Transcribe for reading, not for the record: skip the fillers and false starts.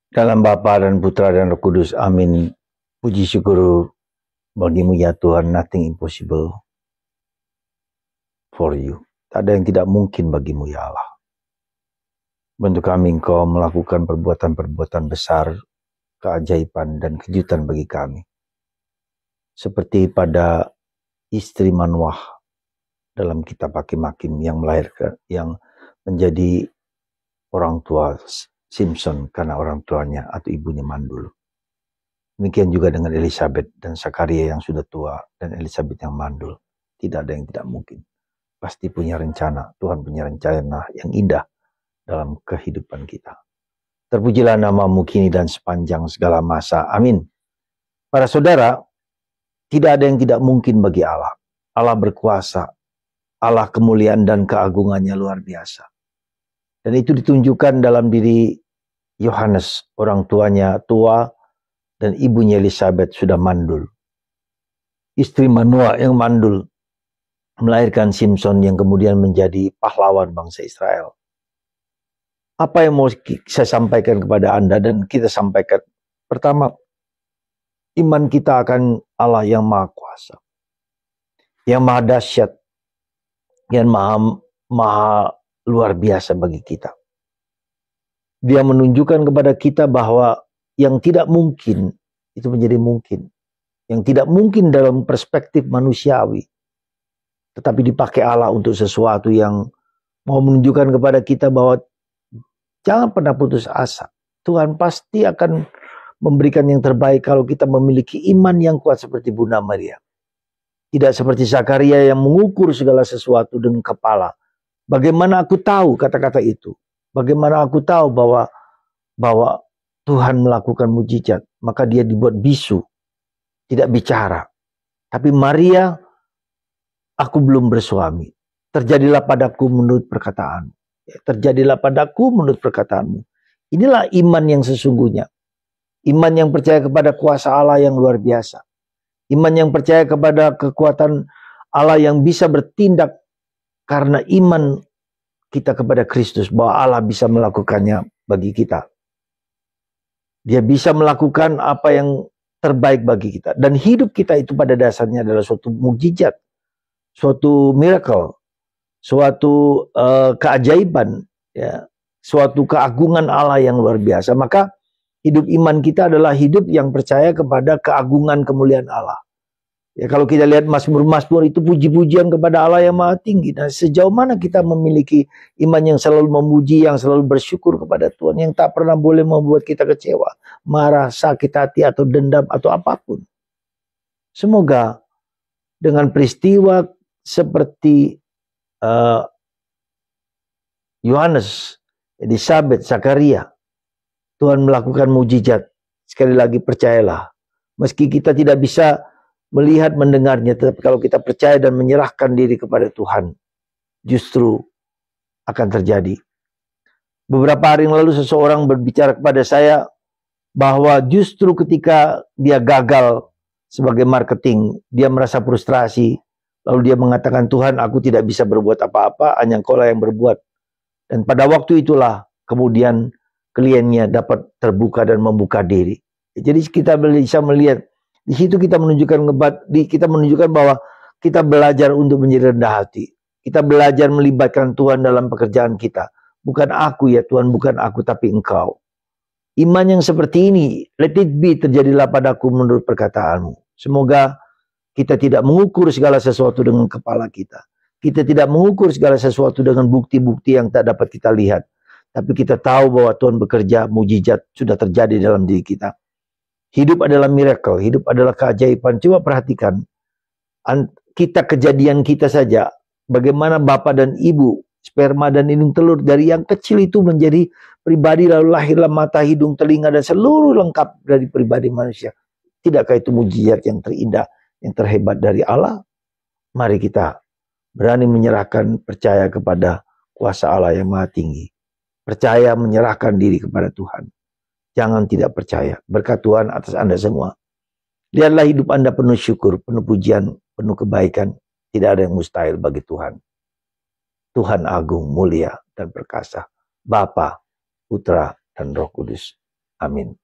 Dalam Bapa dan Putra dan Roh Kudus. Amin. Puji syukur bagimu ya Tuhan. Nothing impossible for you. Tak ada yang tidak mungkin bagimu ya Allah. Bantu kami Engkau melakukan perbuatan-perbuatan besar, keajaiban dan kejutan bagi kami. Seperti pada istri Manoah dalam kitab Hakim-Hakim yang melahirkan, yang menjadi orang tua Simpson karena orang tuanya atau ibunya mandul. Demikian juga dengan Elizabeth dan Zakaria yang sudah tua dan Elizabeth yang mandul. Tidak ada yang tidak mungkin. Pasti punya rencana. Tuhan punya rencana yang indah dalam kehidupan kita. Terpujilah namamu kini dan sepanjang segala masa. Amin. Para saudara, tidak ada yang tidak mungkin bagi Allah. Allah berkuasa. Allah kemuliaan dan keagungannya luar biasa. Dan itu ditunjukkan dalam diri Yohanes, orang tuanya tua, dan ibunya Elizabeth sudah mandul. Istri Manoah yang mandul melahirkan Simpson yang kemudian menjadi pahlawan bangsa Israel. Apa yang mau saya sampaikan kepada Anda dan kita sampaikan? Pertama, iman kita akan Allah yang maha kuasa, yang maha dahsyat, yang maha luar biasa bagi kita. Dia menunjukkan kepada kita bahwa yang tidak mungkin itu menjadi mungkin. Yang tidak mungkin dalam perspektif manusiawi, tetapi dipakai Allah untuk sesuatu yang mau menunjukkan kepada kita bahwa jangan pernah putus asa. Tuhan pasti akan memberikan yang terbaik kalau kita memiliki iman yang kuat seperti Bunda Maria. Tidak seperti Zakaria yang mengukur segala sesuatu dengan kepala. Bagaimana aku tahu kata-kata itu? Bagaimana aku tahu bahwa Tuhan melakukan mujizat? Maka dia dibuat bisu, tidak bicara. Tapi Maria, aku belum bersuami. Terjadilah padaku menurut perkataan. Terjadilah padaku menurut perkataanmu. Inilah iman yang sesungguhnya. Iman yang percaya kepada kuasa Allah yang luar biasa. Iman yang percaya kepada kekuatan Allah yang bisa bertindak karena iman kita kepada Kristus. Bahwa Allah bisa melakukannya bagi kita. Dia bisa melakukan apa yang terbaik bagi kita. Dan hidup kita itu pada dasarnya adalah suatu mukjizat. Suatu miracle. Suatu keajaiban, ya, suatu keagungan Allah yang luar biasa. Maka hidup iman kita adalah hidup yang percaya kepada keagungan kemuliaan Allah. Ya, kalau kita lihat Mazmur-Mazmur itu puji-pujian kepada Allah yang maha tinggi. Nah, sejauh mana kita memiliki iman yang selalu memuji, yang selalu bersyukur kepada Tuhan, yang tak pernah boleh membuat kita kecewa, marah, sakit hati, atau dendam, atau apapun. Semoga dengan peristiwa seperti Yohanes, Elizabeth, Zakaria, Tuhan melakukan mujizat. Sekali lagi percayalah, meski kita tidak bisa melihat mendengarnya, tetapi kalau kita percaya dan menyerahkan diri kepada Tuhan, justru akan terjadi. Beberapa hari yang lalu seseorang berbicara kepada saya bahwa justru ketika dia gagal sebagai marketing, dia merasa frustrasi. Lalu dia mengatakan, Tuhan, aku tidak bisa berbuat apa-apa, hanya Engkau lah yang berbuat. Dan pada waktu itulah kemudian kliennya dapat terbuka dan membuka diri. Jadi kita bisa melihat di situ kita menunjukkan bahwa kita belajar untuk menjadi rendah hati. Kita belajar melibatkan Tuhan dalam pekerjaan kita. Bukan aku ya Tuhan, bukan aku tapi Engkau. Iman yang seperti ini, let it be, terjadilah padaku menurut perkataanmu. Semoga kita tidak mengukur segala sesuatu dengan kepala kita. Kita tidak mengukur segala sesuatu dengan bukti-bukti yang tak dapat kita lihat. Tapi kita tahu bahwa Tuhan bekerja, mujizat sudah terjadi dalam diri kita. Hidup adalah miracle, hidup adalah keajaiban. Coba perhatikan, kejadian kita saja. Bagaimana bapak dan ibu, sperma dan indung telur dari yang kecil itu menjadi pribadi, lalu lahirlah mata, hidung, telinga, dan seluruh lengkap dari pribadi manusia. Tidakkah itu mujizat yang terindah, yang terhebat dari Allah? Mari kita berani menyerahkan, percaya kepada kuasa Allah yang maha tinggi. Percaya menyerahkan diri kepada Tuhan. Jangan tidak percaya. Berkat Tuhan atas Anda semua. Lihatlah hidup Anda penuh syukur, penuh pujian, penuh kebaikan. Tidak ada yang mustahil bagi Tuhan. Tuhan agung, mulia, dan perkasa. Bapa, Putra, dan Roh Kudus. Amin.